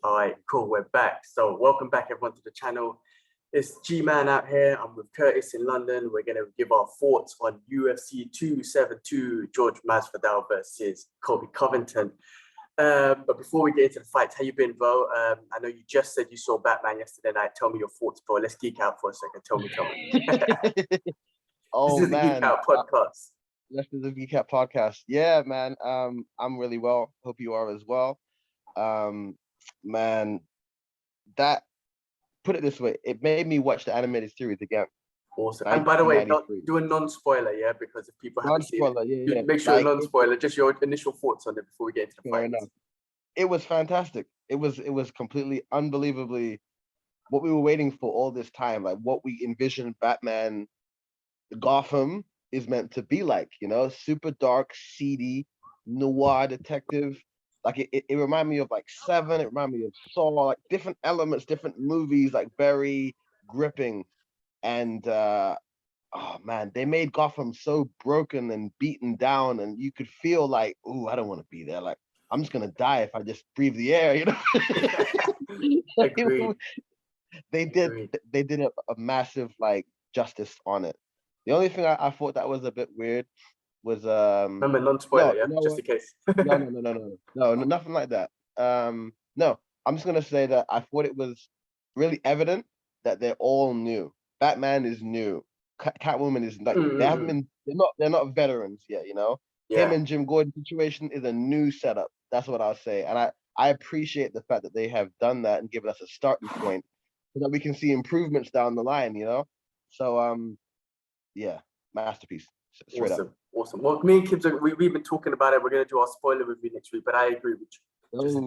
All right, cool. We're back. So welcome back, everyone, to the channel. It's G-Man out here. I'm with Curtis in London. We're going to give our thoughts on UFC 272, Jorge Masvidal versus Colby Covington. But before we get into the fights, how you been, bro? I know you just said you saw Batman yesterday night. Tell me your thoughts, bro. Let's geek out for a second. Tell me. Oh, this is man. the Geek Out podcast. This is the Geek Out podcast. Yeah, man. I'm really well. Hope you are as well. Man, that, put it this way, it made me watch the animated series again. Awesome. And by the way, do a non-spoiler, yeah, because if people haven't seen it, yeah. Make sure non-spoiler, just your initial thoughts on it before we get into the fight. It was fantastic. It was completely unbelievably what we were waiting for all this time, like what we envisioned Batman Gotham is meant to be like, you know, super dark, seedy, noir detective. Like it reminded me of like Seven, it reminded me of Saw, like different elements, different movies, like very gripping. And oh man, they made Gotham so broken and beaten down, and you could feel like, ooh, I don't want to be there. Like I'm just gonna die if I just breathe the air, you know. Agreed. They did a massive like justice on it. The only thing I thought that was a bit weird was remember non-spoiler, just in case. No, nothing like that. No, I'm just gonna say that I thought it was really evident that they're all new. Batman is new. Catwoman is like they haven't been. They're not veterans yet. You know, him and Jim Gordon situation is a new setup. That's what I'll say, and I appreciate the fact that they have done that and given us a starting point so that we can see improvements down the line. You know, so yeah, masterpiece. Straight up. Awesome. Well, me and Kibs, we've been talking about it. We're going to do our spoiler review next week, but I agree with you. Just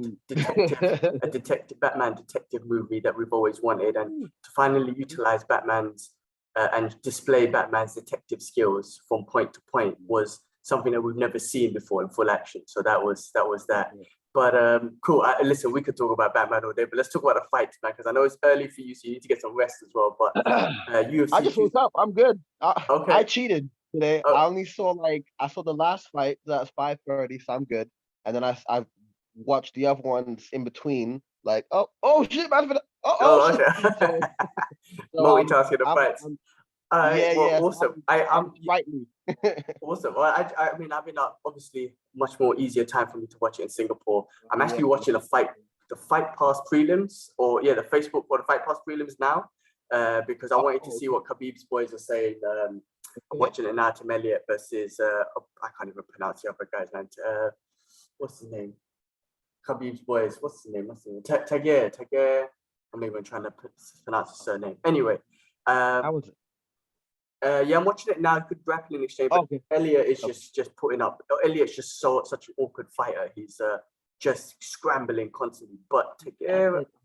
a detective Batman detective movie that we've always wanted, and to finally utilize Batman's and display Batman's detective skills from point to point was something that we've never seen before in full action. So that was that. But cool. Listen, we could talk about Batman all day, but let's talk about the fights, man, because I know it's early for you, so you need to get some rest as well. But UFC. I just woke up. I'm good. Okay. I cheated today. I only saw the last fight. That's 5:30, so I'm good. And then I watched the other ones in between. Like oh shit, man! Okay. Multitasking the fights. Awesome. I'm rightly. Awesome. Well, I mean, I've been obviously much more easier time for me to watch it in Singapore. I'm actually watching the Fight Pass prelims, the Facebook or the Fight Pass prelims now, because I wanted to see what Khabib's boys are saying. I'm watching it now. Tim Elliott versus I can't even pronounce the other guy's name. What's his name? Khabib's boys. What's his name? Tagir. I'm even trying to pronounce his surname. Anyway. How was it? I'm watching it now. Good grappling exchange. But Elliot is just putting up. Elliot's just such an awkward fighter. He's just scrambling constantly. But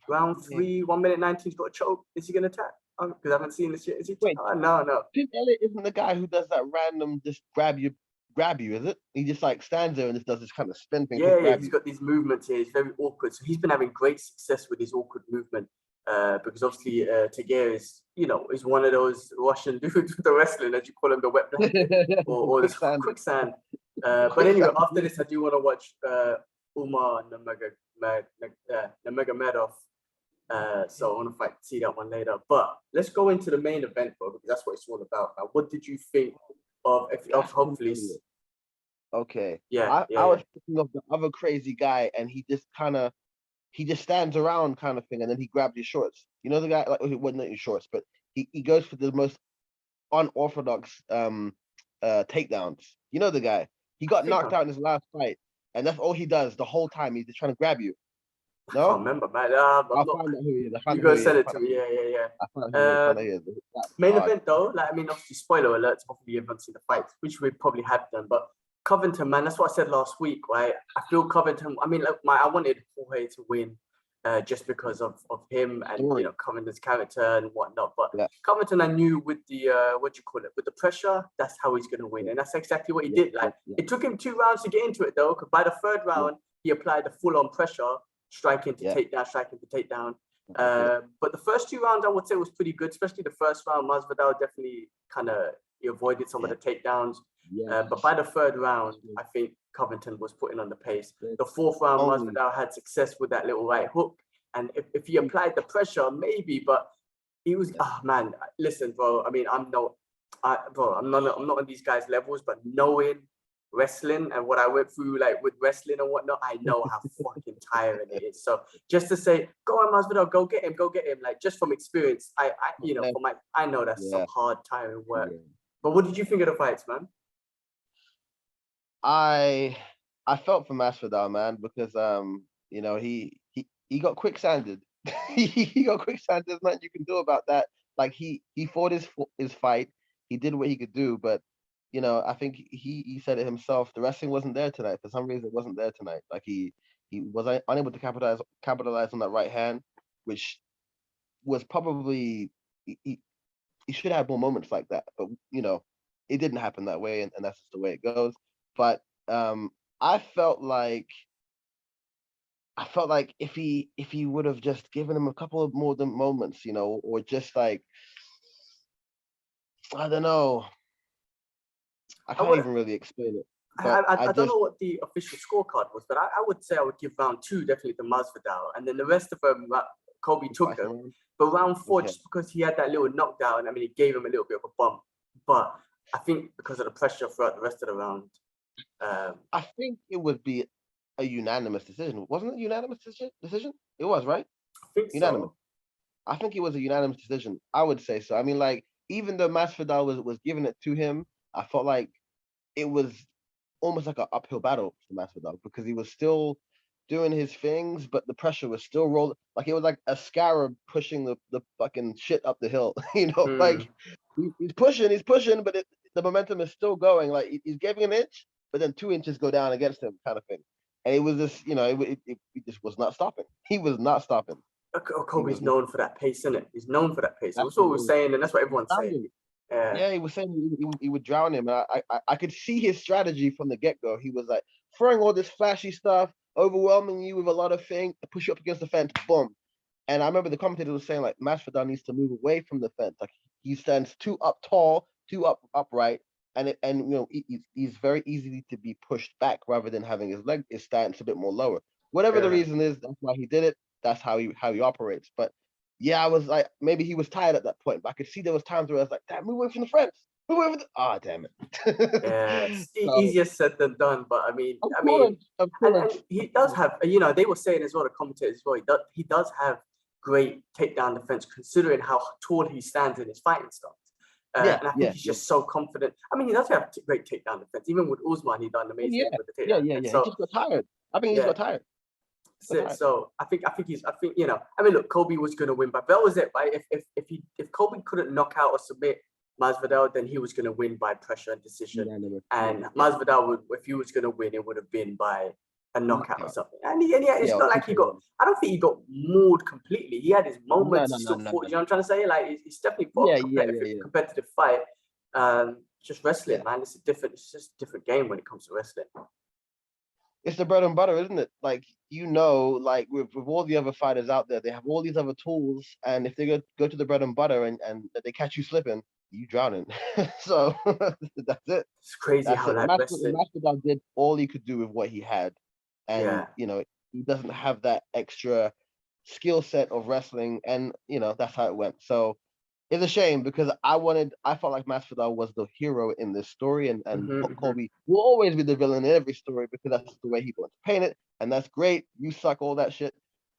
round 3, 1 minute 19, he's got a choke. Is he gonna attack? Because I haven't seen this yet. Is he? Wait, no. Tim Elliott isn't the guy who does that random just grab you, is it? He just like stands there and just does this kind of spin thing. Yeah. He's got these movements here. He's very awkward. So he's been having great success with his awkward movement. Because obviously Tagir is one of those Russian dudes with the wrestling, as you call him, the wet blanket or this quicksand. But anyway, after this, I do want to watch Umar Nurmagomedov. So I want to see that one later. But let's go into the main event, bro, because that's what it's all about. Now, what did you think of hopefully? Okay. I was thinking of the other crazy guy, and he just stands around kind of thing, and then he grabbed his shorts. You know the guy, like, well, not his shorts, but he goes for the most unorthodox takedowns. You know the guy. He got knocked out in his last fight, and that's all he does the whole time. He's just trying to grab you. No? I can't remember, man. I'll find out who he is. You go send it to me. Yeah. Main event though, obviously spoiler alerts. Hopefully everyone's seen the fights, which we probably have done, but Covington, man, that's what I said last week, right? I feel Covington. I wanted Jorge to win, just because of him and Covington's character and whatnot. But Covington, I knew with the with the pressure, that's how he's gonna win, and that's exactly what he did. It took him 2 rounds to get into it though, because by the 3rd round he applied the full-on pressure, striking to takedown. But the first 2 rounds I would say was pretty good, especially the first round. Masvidal definitely he avoided some of the takedowns. But by the 3rd round, I think Covington was putting on the pace. The 4th round, Masvidal had success with that little right hook, And if he applied the pressure, maybe, but he was, man, listen, bro. I mean, I'm not on these guys' levels, but knowing wrestling and what I went through, like with wrestling and whatnot, I know how fucking tiring it is. So just to say, go on, Masvidal, go get him, like just from experience, I know that's some hard, tiring work. Yeah. But what did you think of the fights, man? I felt for Masvidal, man, because he got quicksanded. he got quicksanded. There's nothing you can do about that. Like he fought his fight. He did what he could do, but I think he said it himself. The wrestling wasn't there tonight. For some reason, it wasn't there tonight. Like he was unable to capitalize on that right hand, which was probably he should have more moments like that. But it didn't happen that way, and that's just the way it goes. But I felt like if he would have just given him a couple of more moments, or just like, I don't know. I can't even really explain it. I don't know what the official scorecard was, but I would say I would give round 2 definitely to Masvidal, and then the rest of them, Coby took him. But round 4, just because he had that little knockdown, I mean, it gave him a little bit of a bump. But I think because of the pressure throughout the rest of the round, I think it would be a unanimous decision. Wasn't it a unanimous decision? It was, right? I think unanimous. So. I think it was a unanimous decision. I would say so. I mean, like, even though Masvidal was giving it to him, I felt like it was almost like an uphill battle for Masvidal because he was still doing his things, but the pressure was still rolling. Like it was like a scarab pushing the fucking shit up the hill. Like he's pushing, but the momentum is still going. Like he's giving an inch, but then 2 inches go down against him, kind of thing. And it was just, it just was not stopping. He was not stopping. Coby's known for that pace, isn't it? He's known for that pace. That's what we're saying, and that's what everyone's saying. Yeah, he was saying he would drown him. And I could see his strategy from the get-go. He was like throwing all this flashy stuff, overwhelming you with a lot of things, push you up against the fence, boom. And I remember the commentator was saying like Masvidal needs to move away from the fence. Like he stands too up tall, too upright, and he's very easy to be pushed back rather than having his stance a bit more lower. Whatever the reason is, that's why he did it. That's how he operates. But yeah, I was like, maybe he was tired at that point, but I could see there was times where I was like, damn, move away from the fence. Move away from the... damn it. Yeah, easier said than done, but I mean, of course. And he does have, they were saying as well, the commentators as well, he does have great takedown defense considering how tall he stands in his fighting stance. And I think he's just so confident. I mean, he does have great takedown defense. Even with Usman, he done amazing with the takedown defense. So, he just got tired. I think he just got tired. So I think look, Coby was going to win, but that was it, right? If Coby couldn't knock out or submit Masvidal, then he was going to win by pressure and decision. And Masvidal if he was going to win, it would have been by a knockout or something. And it's not like he got. I don't think he got mauled completely. He had his moments. He still fought. You know what I'm trying to say? Like it's definitely fought a competitive fight. Just wrestling, man. It's just a different game when it comes to wrestling. It's the bread and butter, isn't it? Like, like with all the other fighters out there, they have all these other tools, and if they go to the bread and butter and they catch you slipping, you drowning. So that's it. It's crazy how that Masvidal did all he could do with what he had, and he doesn't have that extra skill set of wrestling, and that's how it went. So it's a shame because I felt like Masvidal was the hero in this story, and Coby will always be the villain in every story because that's the way he wants to paint it, and that's great. You suck, all that shit.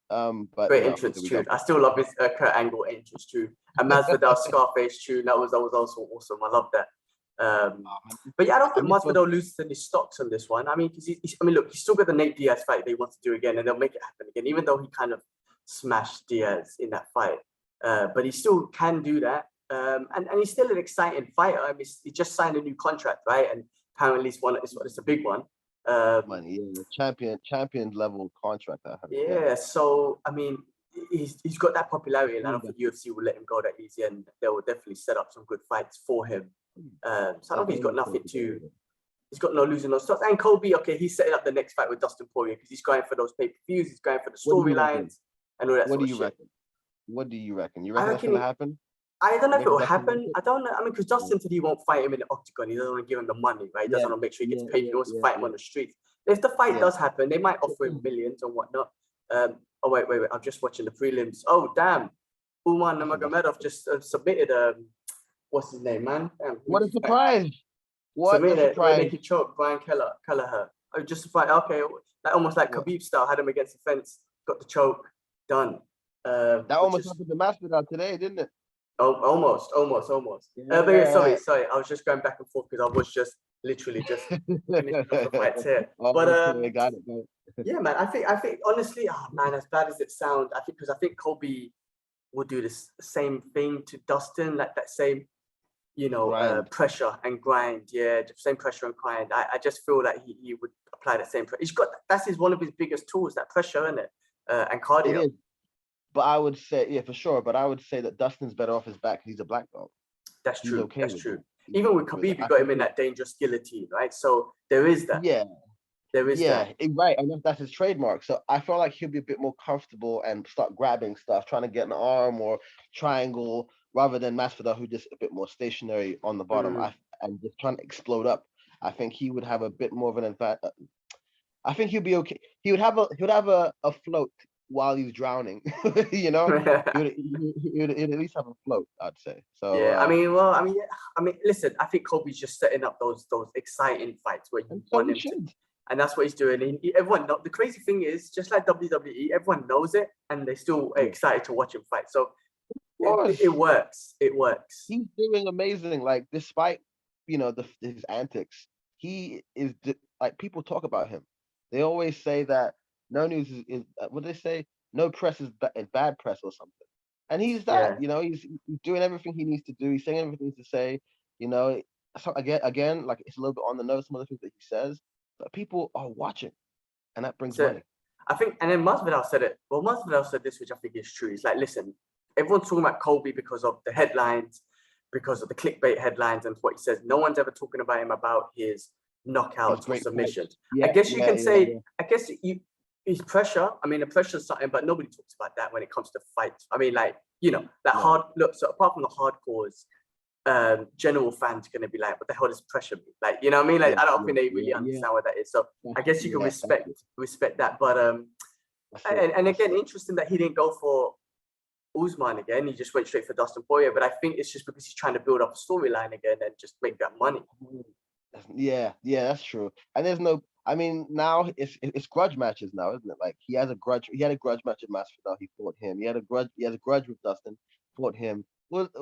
But great entrance tune. I still love his Kurt Angle entrance tune, and Masvidal's Scarface tune. That was also awesome. I love that. But I don't think Masvidal loses any stocks on this one. I mean, look, he's still got the Nate Diaz fight that he wants to do again, and they'll make it happen again, even though he kind of smashed Diaz in that fight. But he still can do that, and he's still an exciting fighter. I mean, he just signed a new contract, right? And apparently, it's a big one. Champion level contract. So I mean, he's got that popularity, and I don't think UFC will let him go that easy, and they will definitely set up some good fights for him. So I don't think he's got nothing to. He's got no losing no stocks. And Coby, he's setting up the next fight with Dustin Poirier because he's going for those pay-per-views. He's going for the storylines and all that. What do you reckon? What do you reckon? You reckon that's going to happen? I don't know if it will happen. I don't know. I mean, because Dustin said he won't fight him in the octagon. He doesn't want to give him the money, right? He doesn't want to make sure he gets paid. He wants to fight him on the streets. If the fight does happen, they might offer him millions and whatnot. Oh wait. I'm just watching the prelims. Oh damn, Umar Nurmagomedov just submitted what's his name, man? What a surprise! What a Submitted surprise! Where naked choke Brian Kelleher. Oh, just a fight. Okay, like almost like Khabib style. Had him against the fence, got the choke, done. That almost happened to Masvidal today, didn't it? Oh, almost. Yeah. But yeah, sorry. I was just going back and forth because I was just literally just finishing off the fights here. But okay, got it. Yeah, man. I think honestly, oh man, as bad as it sounds, I think Coby will do this same thing to Dustin, like that same, pressure and grind. Yeah, the same pressure and grind. I just feel like he would apply that same pressure. That's one of his biggest tools, that pressure, isn't it? And cardio. It is. But I would say, yeah, for sure. But I would say that Dustin's better off his back. He's a black belt. That's true. Okay, that's true. Even with Khabib, you got him in that dangerous guillotine, right? So there is that. Yeah. There is that. Right. And that's his trademark. So I feel like he'll be a bit more comfortable and start grabbing stuff, trying to get an arm or triangle, rather than Masvidal, who's just a bit more stationary on the bottom and just trying to explode up. I think he would have a bit more of an advantage. I think he'd be okay. He would have a float while he's drowning. He would at least have a float, I'd say. So yeah, I mean, listen, I think Kobe's just setting up those exciting fights where you want him to, and that's what he's doing. Everyone the crazy thing is, just like WWE, everyone knows it, and they're still excited to watch him fight. So it works. It works. He's doing amazing. Like, despite his antics, he is like, people talk about him. They always say that no news is what do they say? No press is bad press or something. And he's that. He's doing everything he needs to do. He's saying everything he needs to say. So again, like, it's a little bit on the nose, some of the things that he says, but people are watching, and that brings money. I think, and then Masvidal said it. Well, Masvidal said this, which I think is true. It's like, listen, everyone's talking about Coby because of the headlines, because of the clickbait headlines, and what he says. No one's ever talking about him about his knockouts or submissions. I guess you can say, I guess his pressure. I mean, the pressure is something, but nobody talks about that when it comes to fights. I mean, hard look. So apart from the hardcores, general fans are going to be like, what the hell does pressure mean? Like, you know what I mean? Like, I don't think they really understand what that is. So I guess you can respect that. But and again, interesting that he didn't go for Usman again. He just went straight for Dustin Poirier. But I think it's just because he's trying to build up a storyline again and just make that money. Yeah, that's true. And there's no, I mean, now it's grudge matches now, isn't it? Like, he had a grudge match with Masvidal, he fought him. He has a grudge with Dustin, fought him.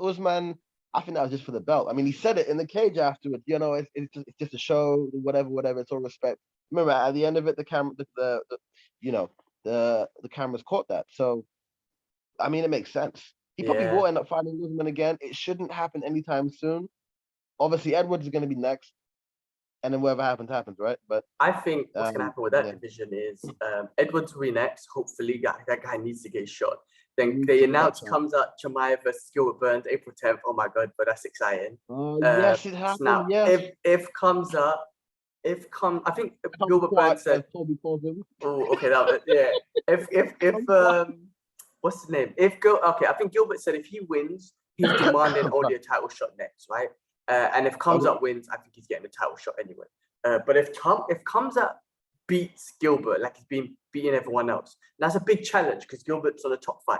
Usman, I think that was just for the belt. I mean, he said it in the cage afterwards. It's just a show, whatever. It's all respect. Remember, at the end of it, the camera, the cameras caught that. So, I mean, it makes sense. He probably will end up fighting Usman again. It shouldn't happen anytime soon. Obviously, Edwards is going to be next, and then whatever happens, right? But I think what's going to happen with that division is Edwards will be next. Hopefully, that guy needs to get shot. Then they announce comes up Chimaev versus Gilbert Burns April 10th. Oh my God, but that's exciting. Yes, it happened. Now, yes. I think Gilbert Burns said, Coby calls him. Oh, okay, what's his name? I think Gilbert said if he wins, he's demanding only a title shot next, right? And if Comes Up wins, I think he's getting the title shot anyway. But if Comes Up beats Gilbert like he's been beating everyone else, that's a big challenge because Gilbert's on the top 5,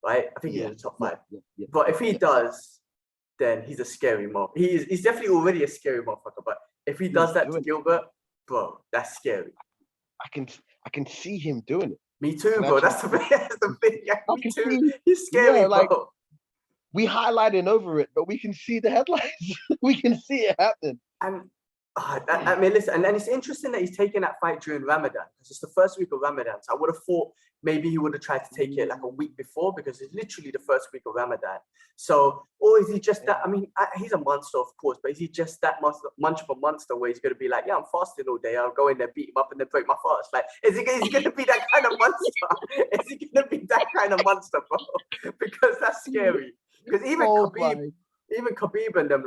right? I think he's in the top 5. But if he does, then he's a scary motherfucker. He's definitely already a scary motherfucker. But if he does that to Gilbert, bro, that's scary. I can see him doing it. Me too, bro. That's the thing. Yeah, me too. He's scary, bro. Like, we highlighting over it, but we can see the headlines. We can see it happen. And I mean, listen, and it's interesting that he's taking that fight during Ramadan because it's the first week of Ramadan. So I would have thought maybe he would have tried to take it like a week before because it's literally the first week of Ramadan. So, or is he just that? I mean, he's a monster, of course, but is he just that much of a monster where he's going to be like, yeah, I'm fasting all day. I'll go in there, beat him up, and then break my fast? Like, is he going to be that kind of monster? Is he going to be that kind of monster, bro? Because that's scary. Because even Khabib and them,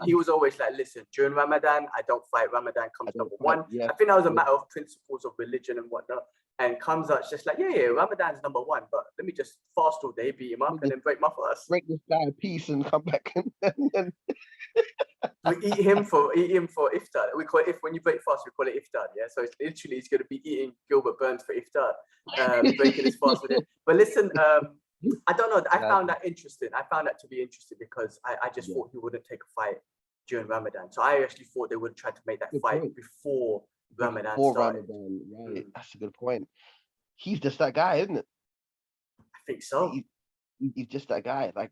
he was always like, listen, during Ramadan, I don't fight. Ramadan comes number 1. Yeah. I think that was a matter of principles of religion and whatnot. And comes out just like, Ramadan's number 1, but let me just fast all day, beat him up, and then break my fast. Break this guy a piece and come back. We eat him for iftar. We call it, when you break fast, we call it iftar. Yeah, so it's literally he's going to be eating Gilbert Burns for iftar, breaking his fast with it. But listen, I don't know. I found that interesting. I found that to be interesting because I just thought he wouldn't take a fight during Ramadan. So I actually thought they would try to make that fight before Ramadan started. Right. That's a good point. He's just that guy, isn't it? I think so. He's just that guy. Like,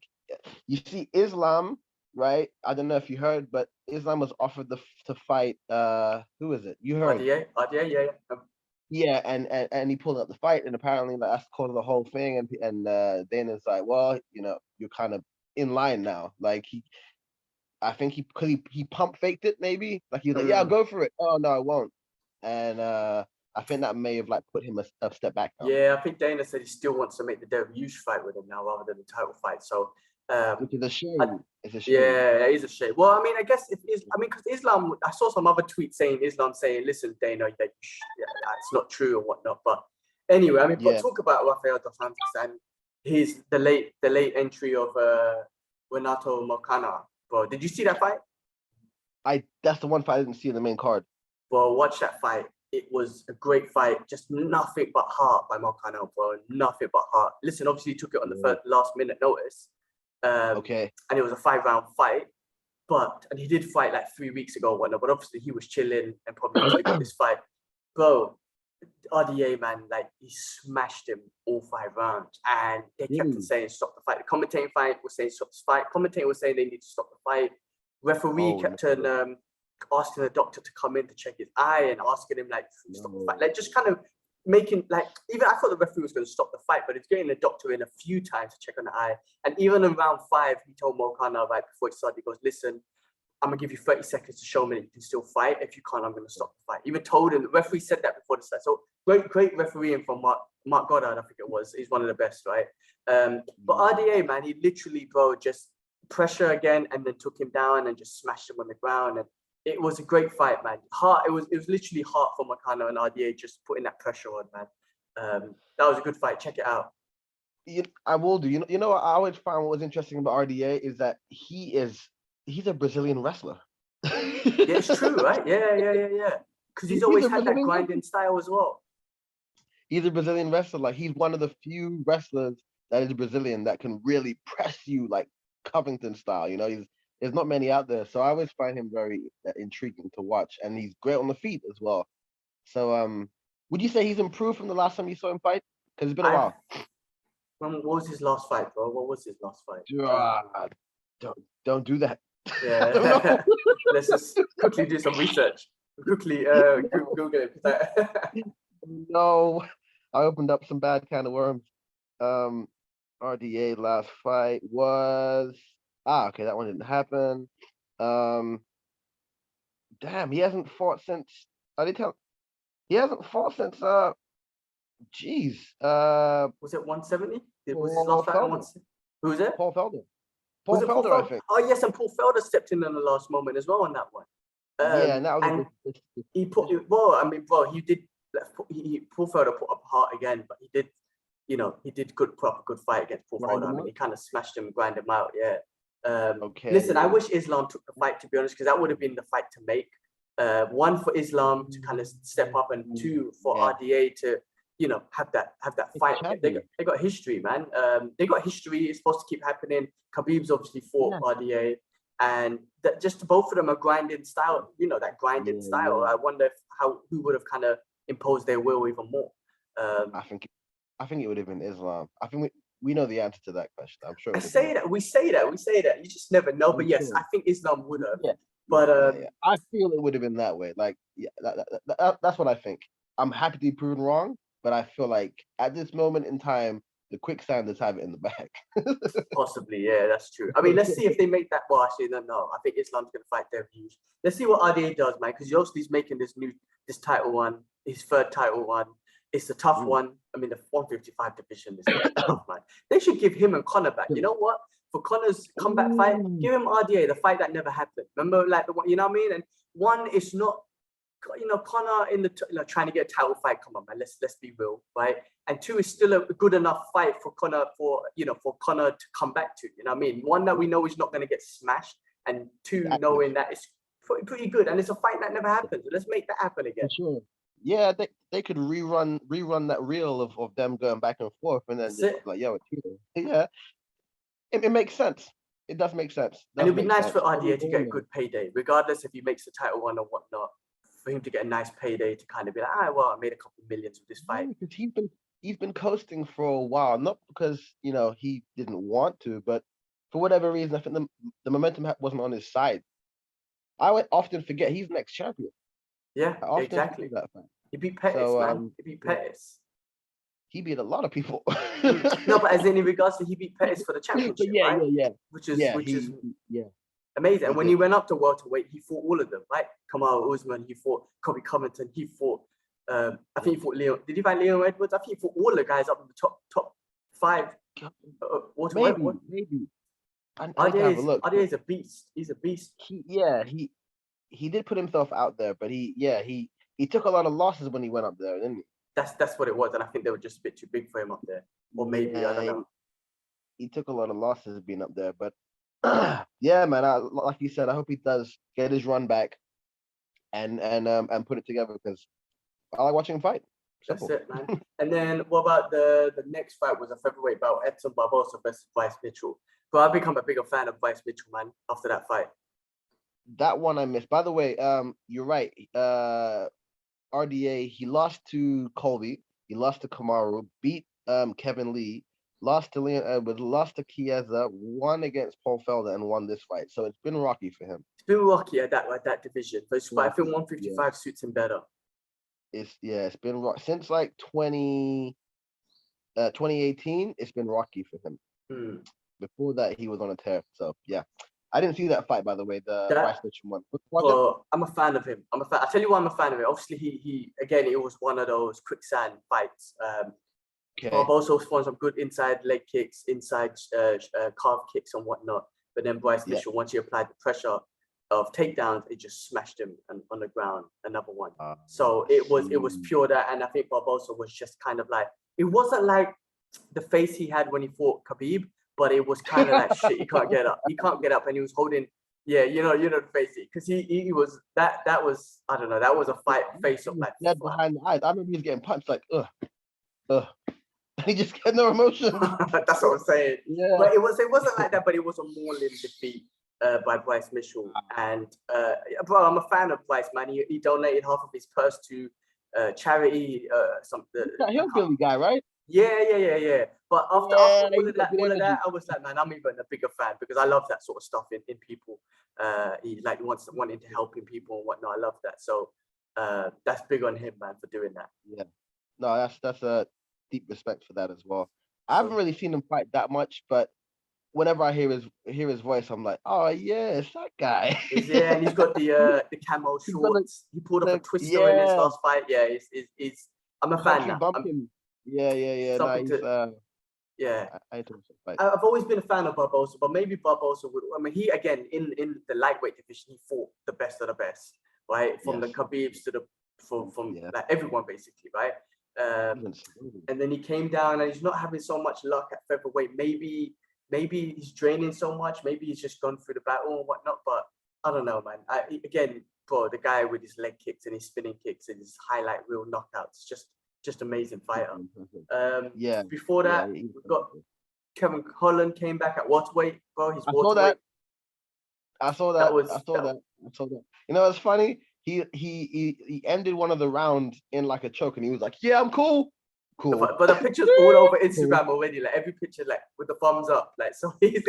you see, Islam, right? I don't know if you heard, but Islam was offered to fight. Who is it? You heard? RDA, yeah. Yeah, and he pulled up the fight, and apparently like, that's caused the whole thing. And Dana's like, well, you're kind of in line now. Like I think he pump faked it, maybe. Like he was like, yeah, I'll go for it. Oh no, I won't. And I think that may have like put him a step back now. Yeah, I think Dana said he still wants to make the debut fight with him now rather than the title fight. So which is a shame. It's a shame. Yeah, it is a shame. Well, I mean, I guess because Islam, I saw some other tweets saying listen, Dana, it's not true or whatnot. But anyway, I mean, but talk about Rafael dos Santos and the late entry of Renato Moicano. Bro, did you see that fight? That's the one fight I didn't see in the main card. Well, watch that fight. It was a great fight. Just nothing but heart by Moicano, bro. Nothing but heart. Listen, obviously he took it on the last minute notice. Okay. And it was a 5-round fight. And he did fight like 3 weeks ago or whatnot. But obviously he was chilling and probably until he got this fight. Bro, RDA, man, like he smashed him all 5 rounds. And they kept saying stop the fight. The commentating fight was saying stop the fight. Commentating was saying they need to stop the fight. Referee kept on asking the doctor to come in to check his eye and asking him like stop the fight, like just kind of making like, even I thought the referee was going to stop the fight, but he's getting the doctor in a few times to check on the eye. And even in round 5, he told Moicano right before he started, he goes, listen, I'm gonna give you 30 seconds to show me that you can still fight. If you can't, I'm gonna stop the fight. Even told him, the referee said that before the fight. So great refereeing from Mark Goddard, I think it was. He's one of the best, right? But RDA, man, he literally, bro, just pressure again and then took him down and just smashed him on the ground. And it was a great fight, man. It was literally hard for Moicano and RDA just putting that pressure on, man. That was a good fight. Check it out. I will do. You know what I always found what was interesting about RDA is that he's a Brazilian wrestler. Yeah, it's true, right? Yeah. Because he's always had that grinding style as well. He's a Brazilian wrestler. Like he's one of the few wrestlers that is Brazilian that can really press you like Covington style. There's not many out there, so I always find him very intriguing to watch, and he's great on the feet as well. So, would you say he's improved from the last time you saw him fight? Because it's been a while. What was his last fight, bro? What was his last fight? Don't do that. Yeah. Let's just quickly do some research. Quickly Google it. No, I opened up some bad kind of worms. RDA last fight was okay, that one didn't happen. Damn, he hasn't fought since. He hasn't fought since. Jeez. Was it 170? Was his last fight 170? Who was it? Paul Felder. Paul Felder, I think. Oh yes, and Paul Felder stepped in the last moment as well on that one. And that was he put. Well, I mean, bro, he did. Paul Felder put up heart again, but he did. He did proper good fight against Paul Felder. I mean, he kind of smashed him, grind him out. Yeah. Okay. Listen, I wish Islam took the fight, to be honest, because that would have been the fight to make. One for Islam to kind of step up, and 2 for RDA to have that fight. They got history, man. They got history. It's supposed to keep happening. Khabib's obviously fought RDA, and that just both of them are grinding style. That grinding style. I wonder who would have kind of imposed their will even more. I think it would have been Islam. I think we know the answer to that question. I'm sure. We say that. You just never know. But yes, I think Islam would have. Yeah. But I feel it would have been that way. Like, that's what I think. I'm happy to be proven wrong, but I feel like at this moment in time, the quicksanders have it in the bag. Possibly, yeah, that's true. I mean, let's see if they make that. Well, actually, no. I think Islam's going to fight their views. Let's see what RDA does, man, because he's making this title one, his 3rd title one. It's a tough one. I mean, the 155 division is tough, man. They should give him and Conor back. You know what? For Conor's comeback fight, give him RDA, the fight that never happened. Remember, like the one, you know what I mean? And one is not, Conor in the trying to get a title fight. Come on, man. Let's be real, right? And 2 is still a good enough fight for Conor for Conor to come back to. You know what I mean? One that we know is not going to get smashed. and 2, knowing that it's pretty good, and it's a fight that never happened. So let's make that happen again. For sure. Yeah, they could rerun that reel of them going back and forth, and then just like, yo, it's here. Yeah, it makes sense. It does make sense. And it'd be nice for RDA to get a good payday, regardless if he makes the title run or whatnot. For him to get a nice payday to kind of be like, well, I made a couple of millions with this fight. Yeah, because he's been coasting for a while, not because he didn't want to, but for whatever reason, I think the momentum wasn't on his side. I would often forget he's the next champion. Yeah, exactly. That fact. He beat Pettis, man. He beat Pettis. He beat a lot of people. No, but as in regards to he beat Pettis for the championship, right? Yeah. Which is amazing. And when he went up to welterweight, he fought all of them, right? Kamaru Usman, he fought Coby Covington, he fought. I think he fought Leon. Did he fight Leon Edwards? I think he fought all the guys up in the top 5. Maybe. RDA is a beast. He's a beast. He did put himself out there, but he took a lot of losses when he went up there, didn't he? That's what it was, and I think they were just a bit too big for him up there, or maybe I don't know. He took a lot of losses being up there, but yeah, man. Like you said, I hope he does get his run back and put it together, because I like watching him fight. Simple. That's it, man. And then what about the next fight was a featherweight bout, Edson Barbosa versus Bryce Mitchell. But I've become a bigger fan of Bryce Mitchell, man, after that fight. That one I missed. By the way, you're right. RDA, he lost to Colby, he lost to Kamaru, beat Kevin Lee, lost to Leon Edwards, lost to Chiesa, won against Paul Felder, and won this fight. So it's been rocky for him. It's been rocky at that division. But I think 155 suits him better. It's been rocky since like 2018. It's been rocky for him. Before that, he was on a tear. So yeah. I didn't see that fight, by the way, the Bryce Mitchell one. Well, I'm a fan of him. I'll tell you why I'm a fan of him. Obviously, he again, it was one of those quicksand fights. Barbosa was throwing some good inside leg kicks, inside calf kicks and whatnot. But then Bryce Mitchell, once he applied the pressure of takedowns, it just smashed him on the ground. Another one. So it was pure that, and I think Barbosa was just kind of like, it wasn't like the face he had when he fought Khabib. But it was kind of like, shit, he can't get up. He can't get up, and he was holding, you know the face, because he was that was, I don't know, that was a fight face up like behind the eyes. I remember he was getting punched like he just had no emotion. That's what I'm saying. Yeah. But it wasn't like that, but it was a mauling defeat by Bryce Mitchell. And bro, I'm a fan of Bryce, man. He donated half of his purse to charity, something. That hillbilly guy, right? Yeah. But after all of that, I was like, man, I'm even a bigger fan, because I love that sort of stuff in people. He wanting to helping people and whatnot. I love that. So that's big on him, man, for doing that. Yeah. No, that's a deep respect for that as well. I haven't really seen him fight that much, but whenever I hear his voice, I'm like, oh yeah, it's that guy. Yeah, and he's got the camo shorts. He pulled up a twister in his last fight. Yeah, I'm a fan now. I've always been a fan of Barbosa, but maybe Barbosa would. I mean, he again in the lightweight division, he fought the best of the best, right? From the Khabibs to the from like everyone basically, right? And then he came down, and he's not having so much luck at featherweight. Maybe he's draining so much. Maybe he's just gone through the battle and whatnot. But I don't know, man. Bro, the guy with his leg kicks and his spinning kicks and his highlight reel knockouts, just amazing fighter. Before that, we've got Kevin Holland came back at welterweight, bro. He's welterweight. I saw that. You know, it's funny. He ended one of the rounds in like a choke, and he was like, "Yeah, I'm cool." But the picture's all over Instagram already. Like every picture, like with the thumbs up. Like so, he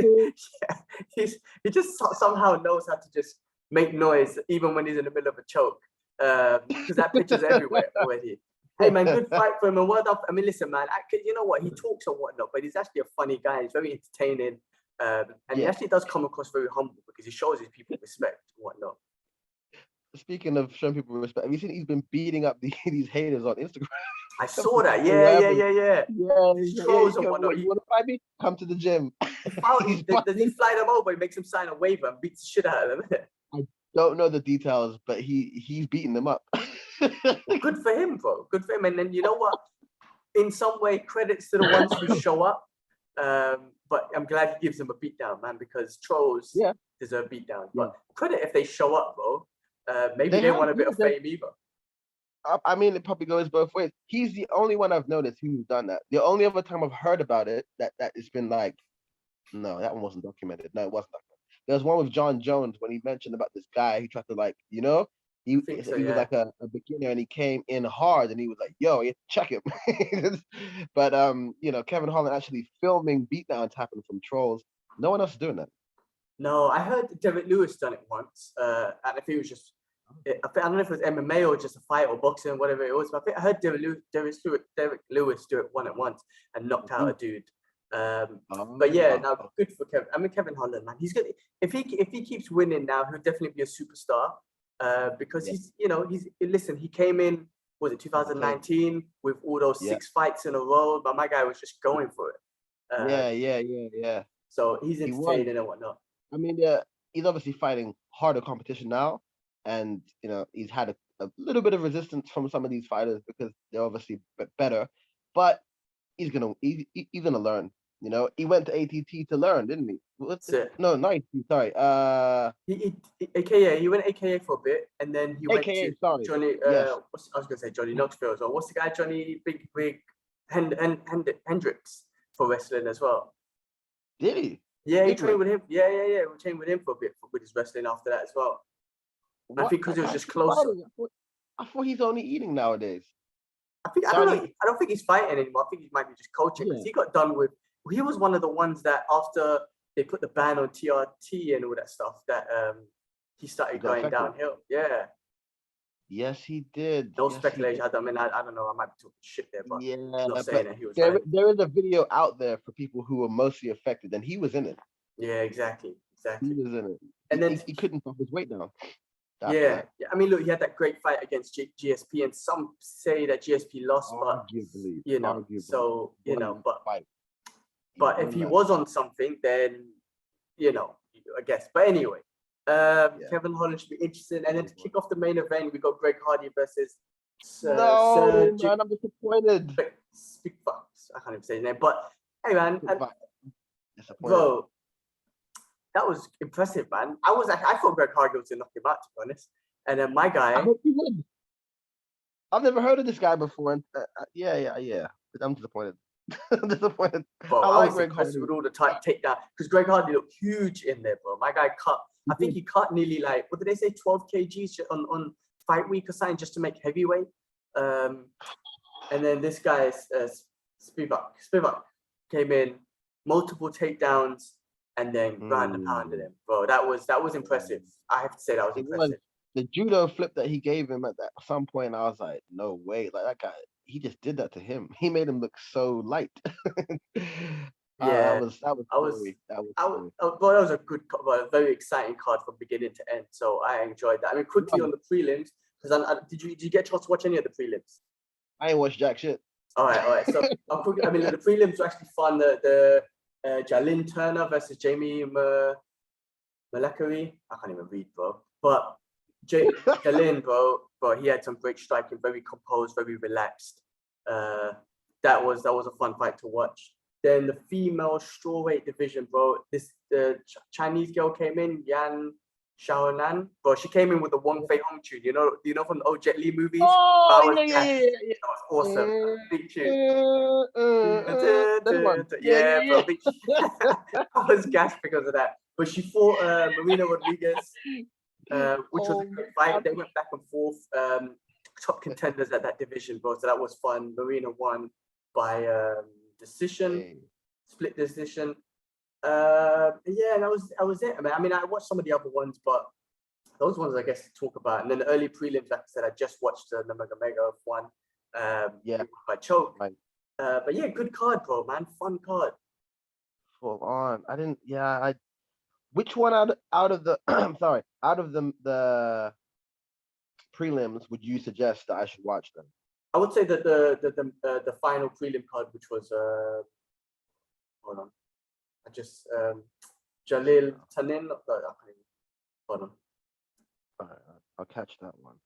just somehow knows how to just make noise even when he's in the middle of a choke. Because that picture's everywhere already. Hey man, good fight for him, and well done. I mean, listen, man. You know what? He talks and whatnot, but he's actually a funny guy. He's very entertaining, and he actually does come across very humble, because he shows his people respect and whatnot. Speaking of showing people respect, have you seen he's been beating up these haters on Instagram? I saw that. Yeah. Trolls and whatnot. You want to fight me? Come to the gym. Does he fly them over? He makes them sign a waiver and beats the shit out of them. I don't know the details, but he's beating them up. Well, good for him, bro. Good for him. And then you know what? In some way, credits to the ones who show up. But I'm glad he gives them a beatdown, man, because trolls deserve beatdowns. Yeah. But credit if they show up, bro. Maybe they want a bit of fame either. I mean, it probably goes both ways. He's the only one I've noticed who's done that. The only other time I've heard about it that it's been like, no, that one wasn't documented. No, it wasn't documented. There was one with John Jones when he mentioned about this guy. He tried to like, he was like a beginner and he came in hard and he was like, yo, you have to check him. But Kevin Holland actually filming beatdowns happen from trolls. No one else is doing that. No, I heard Derek Lewis done it once, and I think it was just, I don't know if it was MMA or just a fight or boxing, whatever it was. But I think I heard Derek Lewis do it once and knocked out a dude. But yeah, now good for Kevin. I mean, Kevin Holland, man, he's good. If he keeps winning now, he'll definitely be a superstar. Because he came in, was it 2019 with all those 6 fights in a row, but my guy was just going for it. Yeah. So he's entertaining and whatnot. I mean, he's obviously fighting harder competition now, and he's had a little bit of resistance from some of these fighters because they're obviously better. But he's gonna learn. He went to ATT to learn, didn't he? No, not ATT. Sorry. He AKA. He went AKA for a bit, and then he went to Johnny. I was gonna say Johnny Knoxville. So what's the guy? Johnny Big Hendricks for wrestling as well. Did he? Yeah, he trained with him. Yeah. We trained with him for a bit with his wrestling after that as well. I think because it was just closer. I thought he's only eating nowadays. I don't know. I don't think he's fighting anymore. I think he might be just coaching because he got done with. He was one of the ones that after they put the ban on TRT and all that stuff, that he started going downhill. Yeah. Yes, he did. No speculation. I don't know. I might be talking shit there, but I'm not saying that he was. There is a video out there for people who were mostly affected, and he was in it. Yeah, exactly. He was in it, and then he couldn't stop his weight down. Yeah. I mean, look, he had that great fight against GSP, and some say that GSP lost, but but if he was on something, then I guess. But anyway, Kevin Holland should be interesting. And then to kick off the main event, we got Greg Hardy versus. Man, I'm disappointed. Speak fucks. I can't even say his name, but hey, man, bro. That was impressive, man. I thought Greg Hardy was gonna knock him out, to be honest. And then my guy. I hope he would. I've never heard of this guy before. And yeah. I'm disappointed. Bro, I was impressed with all the takedown because Greg Hardy looked huge in there, bro. My guy cut. I think he cut nearly like, what did they say, 12 kgs on fight week or something just to make heavyweight. And then this guy, Spivak, came in, multiple takedowns. And then ground and pounded him, bro. That was impressive. I have to say that was impressive. The judo flip that he gave him at some point, I was like, no way. Like that guy, he just did that to him. He made him look so light. That was a good, a very exciting card from beginning to end. So I enjoyed that. I mean, quickly on the prelims, because did you get a chance to watch any of the prelims? I ain't watched jack shit. All right. So I mean, the prelims were actually fun. The Jalin Turner versus Jamie Malekari. I can't even read, bro. But Jalin, bro, he had some great striking, very composed, very relaxed. That was a fun fight to watch. Then the female strawweight division, bro. The Chinese girl came in, Yan Xiaonan, bro. She came in with the Wong Fei Hong tune. You know from the old Jet Li movies. Oh, yeah. That was awesome. Big tune. Bro. I was gassed because of that. But she fought Marina Rodriguez, which was a good fight. They went back and forth. Top contenders at that division, bro. So that was fun. Marina won by split decision. That was it. I mean, I watched some of the other ones, but those ones I guess to talk about. And then the early prelims, like I said, I just watched the Nurmagomedov one. By choke. Right. But yeah, good card, bro, man. Fun card. Full on. I didn't. Yeah. Which one out of the out of the prelims would you suggest that I should watch them? I would say that the final prelim card, which was hold on. I just Jalil Tanin. Hold on. All right, I'll catch that one.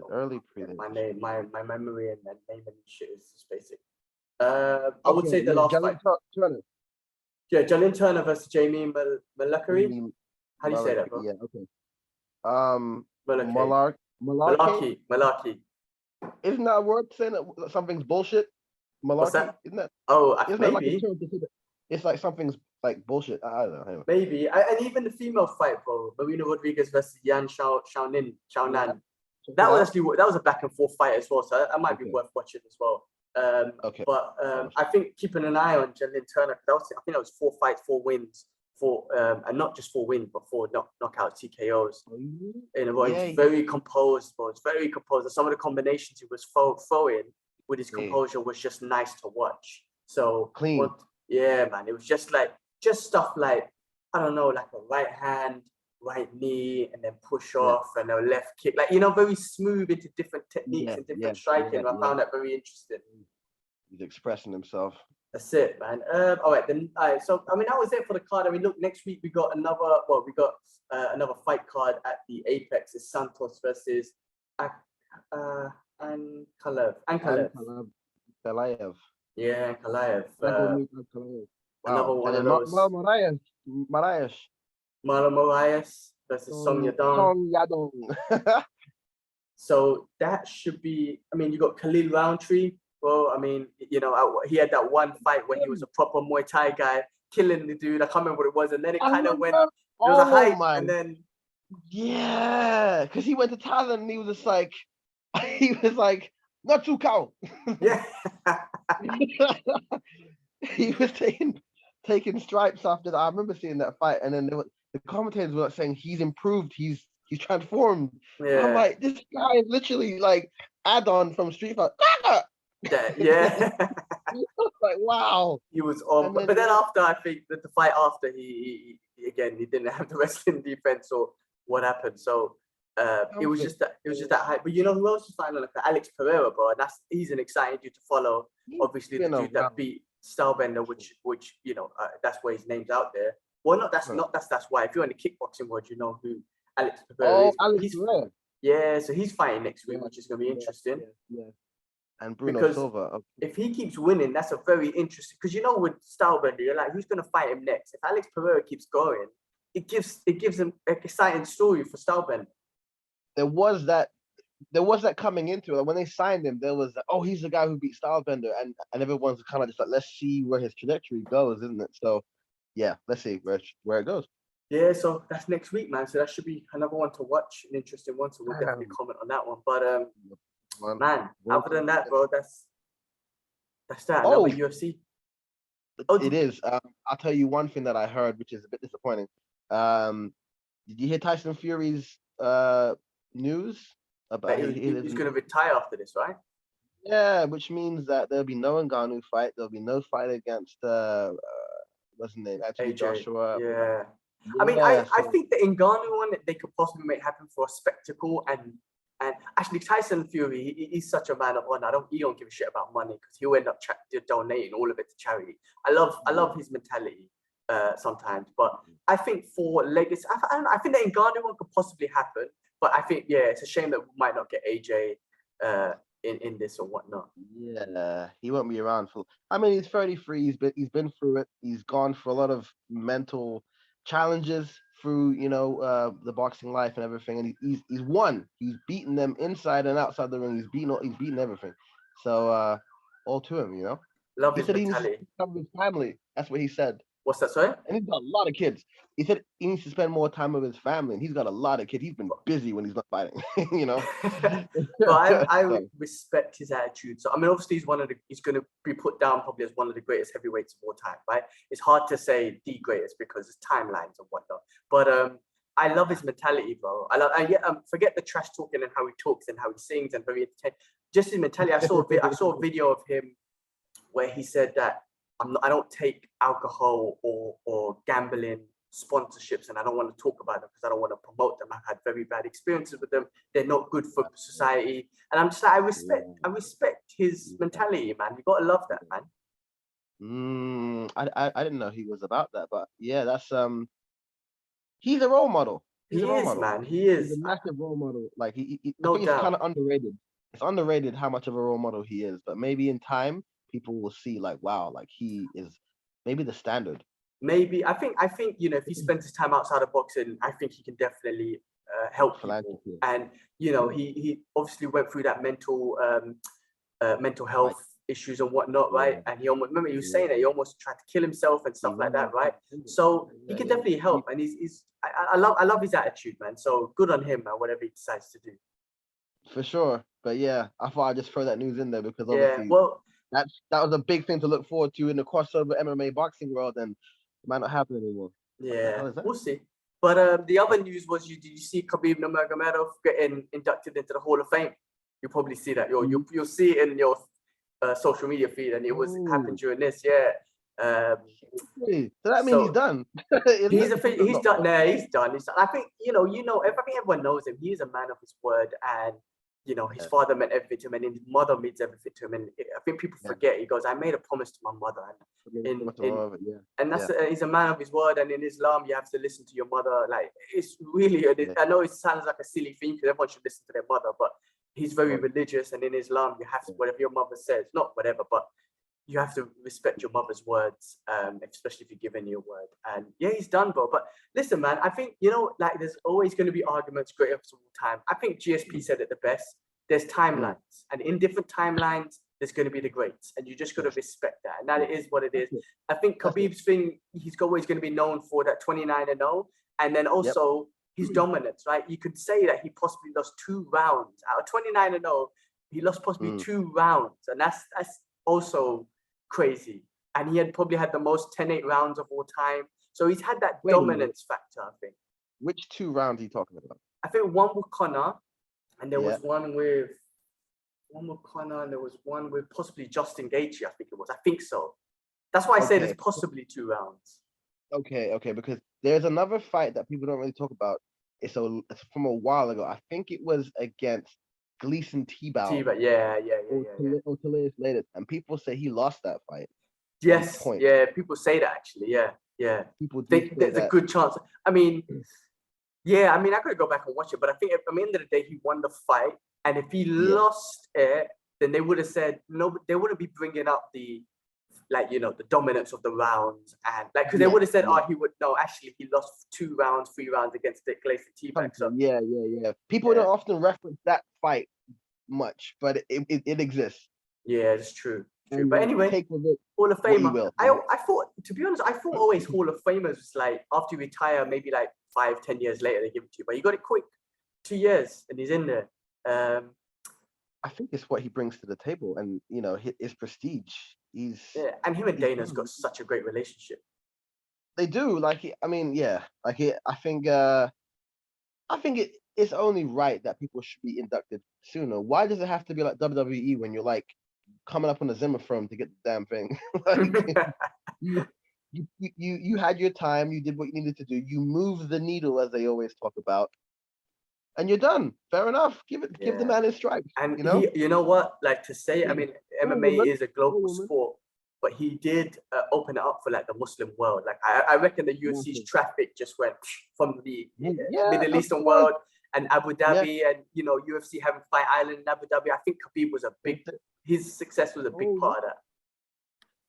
Early prelim. My memory and name and shit is just basic. I would say the last fight. Yeah, Jalen Turner versus Jamie Malakari. How do you say that, bro? Yeah, okay. Malarkey. Isn't that a word saying that something's bullshit? Malarkey? What's that? Isn't that? Isn't that maybe. Like a term to say that it's like something's like bullshit. I don't know. Anyway. Maybe. And even the female fight, bro. Marina Rodriguez versus Yan Xiaonan. Yeah. That was a back and forth fight as well. So that might be worth watching as well. Okay. But I think keeping an eye on Jalen Turner, I think that was 4 fights, 4 wins, and not just 4 wins, but 4 knockout TKOs. In a row. He's very composed, bro. It's very composed. And some of the combinations he was throwing with his composure was just nice to watch. So clean. Yeah, man. It was just stuff like, I don't know, like a right hand, right knee, and then push off and a left kick. Like, very smooth into different techniques and different striking. I found that very interesting. He's expressing himself. That's it, man. All right, then. All right, so, I mean, that was it for the card. I mean, look, next week we got another fight card at the Apex. It's Santos versus Ankalaev. Kalaev. Yeah, Kalaev. Wow. Another one of those. Marlon Moraes versus Song Yadong. So that should be, I mean, you got Khalil Roundtree. Well, I mean, he had that one fight where he was a proper Muay Thai guy, killing the dude. I can't remember what it was. And then it kind of went, there was a hype, and then... Yeah, because he went to Thailand and he was like, not too cow. Yeah. He was taking stripes after that. I remember seeing that fight, and then the commentators were saying he's improved, he's transformed. Yeah. I'm like, this guy is literally like add-on from Street Fighter. Yeah. Like, wow. He was on, but then after, I think that the fight after, he didn't have the wrestling defense or what happened. So it was just that hype. But you know who else is fighting like Alex Pereira, bro? And he's an exciting dude to follow. Obviously, the dude that beat Stylebender, which that's where his name's out there. Well, that's why. If you're in the kickboxing world, you know who Alex Pereira is. Alex Pereira. Yeah, so he's fighting next week, which is going to be interesting. Yeah. And Bruno Silva. If he keeps winning, that's a very interesting. Because with Stylebender, you're like, who's going to fight him next? If Alex Pereira keeps going, it gives him an exciting story for Stylebender. There was that coming into it. Like when they signed him, there was he's the guy who beat Stylebender, and everyone's kind of just like, let's see where his trajectory goes, isn't it? So yeah, let's see where it goes. Yeah, so that's next week, man. So that should be another one to watch, an interesting one. So we'll definitely comment on that one. But man, other than that, bro, that's that. Another UFC. It is. I'll tell you one thing that I heard, which is a bit disappointing. Did you hear Tyson Fury's news about he's going to retire after this, right? Yeah, which means that there'll be no Ngannou fight. There'll be no fight against what's his name, Anthony Joshua. Yeah. I mean, I think the Ngannou one they could possibly make happen for a spectacle, and actually Tyson Fury, he's such a man of honor. He don't give a shit about money because he'll end up donating all of it to charity. I love his mentality sometimes, but I think for legacy, I don't know. I think the Ngannou one could possibly happen, but I think it's a shame that we might not get AJ in this or whatnot. Yeah, he won't be around for. I mean, he's 33. He's been through it. He's gone for a lot of mental challenges through the boxing life and everything, and he's won. He's beaten them inside and outside the ring. He's beaten everything. So all to him, Love his mentality. He needs to come with his family. That's what he said. What's that, sorry? And he's got a lot of kids. He said he needs to spend more time with his family, and he's got a lot of kids. He's been busy when he's not fighting, But I respect his attitude. So I mean, obviously he's going to be put down probably as one of the greatest heavyweights of all time, right? It's hard to say the greatest because it's timelines and whatnot. But I love his mentality, bro. Forget the trash talking and how he talks and how he sings and very entertaining. Just his mentality. I saw a video of him where he said that I don't take alcohol or gambling sponsorships, and I don't want to talk about them because I don't want to promote them. I've had very bad experiences with them. They're not good for society. And I'm just like, I respect his mentality, man. You gotta love that, man. I didn't know he was about that, but yeah, that's he's a role model. He is, man. He is. He's a massive role model. Like I think doubt. It's kind of underrated. It's underrated how much of a role model he is, but maybe in time people will see like, wow, like he is maybe the standard. maybe I think if he spends his time outside of boxing, I think he can definitely help people. And he obviously went through that mental health issues and whatnot, right? And he almost, remember he was saying that he almost tried to kill himself and stuff like that, right? So he can definitely help, and I love his attitude, man. So good on him, man, whatever he decides to do. For sure. But yeah, I thought I'd just throw that news in there because obviously that was a big thing to look forward to in the crossover MMA boxing world, and it might not happen anymore. Yeah, we'll see. But the other news was, did you see Khabib Nurmagomedov getting inducted into the Hall of Fame? You'll probably see that. You'll see it in your social media feed, and it happened during this. Yeah. So that means he's done. He's done. Nah, he's done. I think everyone knows him. He's a man of his word, and his father meant everything to him, and his mother means everything to him. And I think people forget. He goes, "I made a promise to my mother," and he's a man of his word. And in Islam, you have to listen to your mother. Like, it's really. I know it sounds like a silly thing because everyone should listen to their mother, but he's very religious, and in Islam, you have to whatever your mother says, not whatever, but you have to respect your mother's words, especially if you're given your word. And yeah, he's done, bro. But listen, man, I think, there's always going to be arguments, greatest of all time. I think GSP said it the best. There's timelines, and in different timelines, there's going to be the greats, and you just got to respect that. And that is what it is. I think Khabib's thing, he's always going to be known for that 29-0, and then also his dominance, right? You could say that he possibly lost 2 rounds out of 29-0. He lost possibly 2 rounds, and that's also crazy. And he had probably had the most 10-8 rounds of all time. So he's had that dominance factor, I think. Which 2 rounds are you talking about? I think one with Conor, and there was one with Conor, and there was one with possibly Justin Gaethje, I think it was. I think so. That's why I say there's possibly 2 rounds. Okay, because there's another fight that people don't really talk about. It's from a while ago. I think it was against Gleason Tebow. Yeah. Or Talius later, and people say he lost that fight. Yes, people say that actually. Yeah. People think there's a good chance. I mean, I could go back and watch it, but I think at the end of the day, he won the fight, and if he lost it, then they would have said no. They wouldn't be bringing up the dominance of the rounds, and because they would have said, actually he lost 2 rounds, 3 rounds against Gleason Tebow. So yeah. People don't often reference that fight much, but it exists. Yeah, it's true. But anyway, Hall of Famer. I thought, to be honest, always Hall of Famers was like after you retire, maybe like 5-10 years later they give it to you, but he got it quick, 2 years, and he's in there. I think it's what he brings to the table, and his prestige. And him and Dana's got such a great relationship. They do. I think it's only right that people should be inducted sooner. Why does it have to be like WWE when you're like coming up on the Zimmer Throne to get the damn thing? You had your time. You did what you needed to do. You moved the needle, as they always talk about, and you're done. Fair enough. Give the man his stripes. And you know what? Like to say, I mean, MMA is a global sport, but he did open it up for like the Muslim world. Like I reckon the UFC's traffic just went from the Middle Eastern world and Abu Dhabi, and UFC having Fight Island in Abu Dhabi. I think Khabib was his success was a big part of that.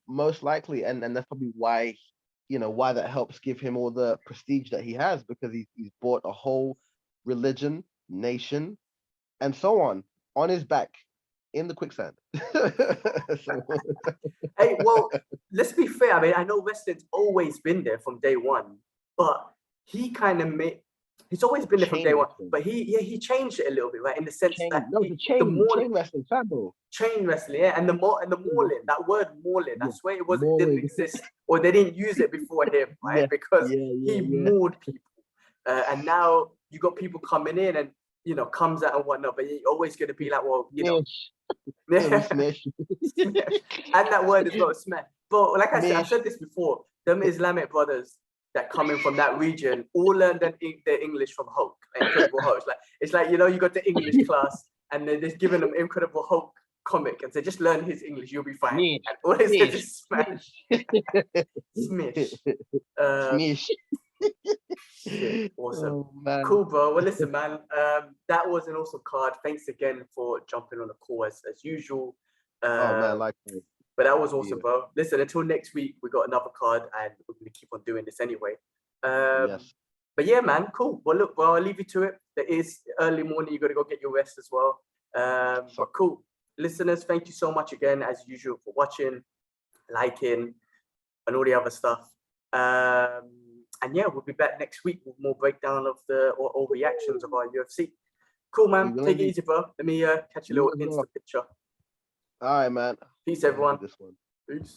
Most likely, and that's probably why that helps give him all the prestige that he has, because he's brought a whole religion, nation, and so on his back in the quicksand. Hey, well, let's be fair. I mean, I know wrestling's always been there from day one, but he kind of he's always been there from day one, but he changed it a little bit, right? In the sense that chain wrestling, chain wrestling, and the mauling, that word mauling, I swear it didn't exist, or they didn't use it before him, right? Because he mauled people, and now you got people coming in and comes out and whatnot, but you're always going to be like, well, smash. And that word is not smash. But like I said this before, them Islamic brothers that coming from that region all learned their English from Hulk, Incredible Hulk. It's like you got the English class and they're just giving them Incredible Hulk comic and say, just learn his English, you'll be fine. And all they say is smash. Smish. Smish. Shit, awesome. Cool, bro. Well, listen, man. That was an awesome card. Thanks again for jumping on the call as usual. Man, likewise. But that was awesome, bro. Listen, until next week, we got another card, and we're going to keep on doing this anyway. Yes. But yeah, man, cool. Well, look, I'll leave you to it. It is early morning. You got to go get your rest as well. But cool. Listeners, thank you so much again, as usual, for watching, liking, and all the other stuff. And yeah, we'll be back next week with more breakdown of or reactions of our UFC. Cool, man. Take it easy, bro. Let me catch a little Insta picture. All right, man. Peace, everyone. This one. Peace.